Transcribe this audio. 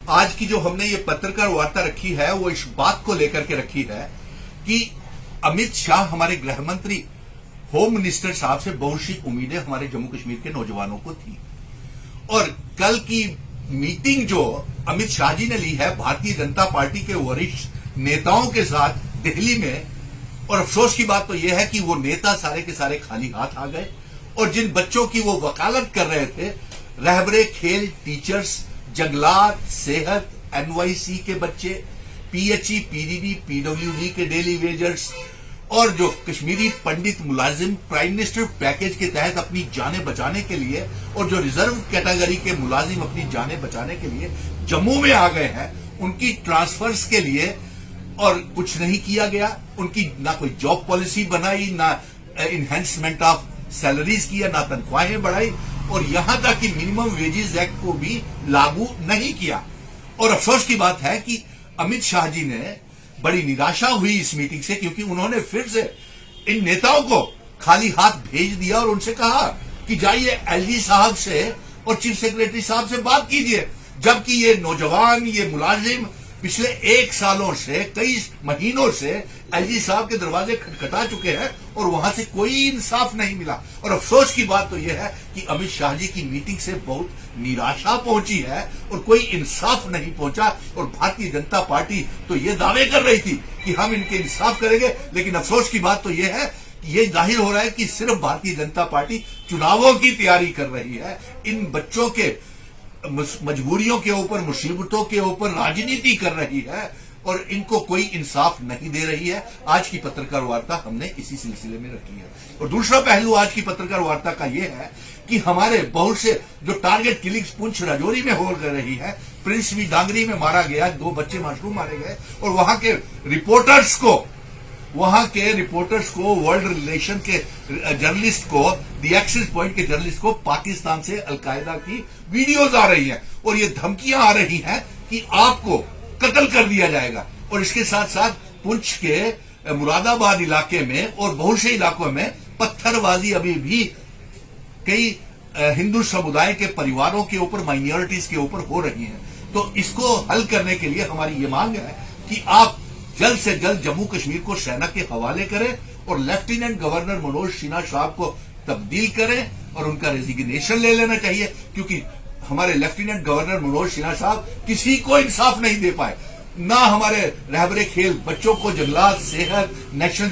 आज की जो हमने ये पत्रकार वार्ता रखी है वो इस बात को लेकर के रखी है कि अमित शाह हमारे गृह मंत्री होम मिनिस्टर साहब से बहुत सी उम्मीदें हमारे जम्मू कश्मीर के नौजवानों को थी और कल की मीटिंग जो अमित शाह जी ने ली है भारतीय जनता पार्टी के वरिष्ठ नेताओं के साथ दिल्ली में, और अफसोस की बात तो यह है कि वो नेता सारे के सारे खाली हाथ आ गए और जिन बच्चों की वो वकालत कर रहे थे, रहबरे खेल टीचर्स, जंगलात, सेहत, एनवाईसी के बच्चे, पीएचई, पीडीडी, पीडब्ल्यूडी के डेली वेजर्स और जो कश्मीरी पंडित मुलाजिम प्राइम मिनिस्टर पैकेज के तहत अपनी जानें बचाने के लिए और जो रिजर्व कैटेगरी के मुलाजिम अपनी जानें बचाने के लिए जम्मू में आ गए हैं, उनकी ट्रांसफर्स के लिए और कुछ नहीं किया गया। उनकी ना कोई जॉब पॉलिसी बनाई, ना इनहेंसमेंट ऑफ सैलरीज किया, ना तनख्वाहें बढ़ाई और यहां तक कि मिनिमम वेजेस एक्ट को भी लागू नहीं किया। और अफसोस की बात है कि अमित शाह जी ने बड़ी निराशा हुई इस मीटिंग से, क्योंकि उन्होंने फिर से इन नेताओं को खाली हाथ भेज दिया और उनसे कहा कि जाइए एलजी साहब से और चीफ सेक्रेटरी साहब से बात कीजिए, जबकि ये नौजवान, ये मुलाजिम पिछले 1 सालों से, कई महीनों से एलजी साहब के दरवाजे खटखटा चुके हैं और वहां से कोई इंसाफ नहीं मिला। और अफसोस की बात तो यह है कि अमित शाह जी की मीटिंग से बहुत निराशा पहुंची है और कोई इंसाफ नहीं पहुंचा। और भारतीय जनता पार्टी तो ये दावे कर रही थी कि हम इनके इंसाफ करेंगे, लेकिन अफसोस की बात तो यह है कि ये जाहिर हो रहा है कि सिर्फ भारतीय जनता पार्टी चुनावों की तैयारी कर रही है, इन बच्चों के मजबूरियों के ऊपर, मुसीबतों के ऊपर राजनीति कर रही है और इनको कोई इंसाफ नहीं दे रही है। आज की पत्रकार वार्ता हमने इसी सिलसिले में रखी है। और दूसरा पहलू आज की पत्रकार वार्ता का यह है कि हमारे बहुत से जो टारगेट किलिंग्स पुंछ राजौरी में हो रही है, प्रिंस भी डांगरी में मारा गया, 2 बच्चे मासूम मारे गए और वहां के रिपोर्टर्स को वर्ल्ड रिलेशन के जर्नलिस्ट को, द एक्सिस पॉइंट के जर्नलिस्ट को पाकिस्तान से अलकायदा की वीडियोज आ रही हैं और ये धमकियां आ रही हैं कि आपको कत्ल कर दिया जाएगा। और इसके साथ साथ पुंछ के मुरादाबाद इलाके में और बहुत से इलाकों में पत्थरबाजी अभी भी कई हिंदू समुदाय के परिवारों के ऊपर, माइनॉरिटीज के ऊपर हो रही है। तो इसको हल करने के लिए हमारी ये मांग है कि आप जल्द से जल्द जम्मू कश्मीर को सेना के हवाले करें और लेफ्टिनेंट गवर्नर मनोज सिन्हा साहब को तब्दील करें और उनका रेजिग्नेशन ले लेना चाहिए, क्योंकि हमारे लेफ्टिनेंट गवर्नर मनोज सिन्हा साहब किसी को इंसाफ नहीं दे पाए, ना हमारे रहबरे खेल बच्चों को जंगलात, सेहत, नेशनल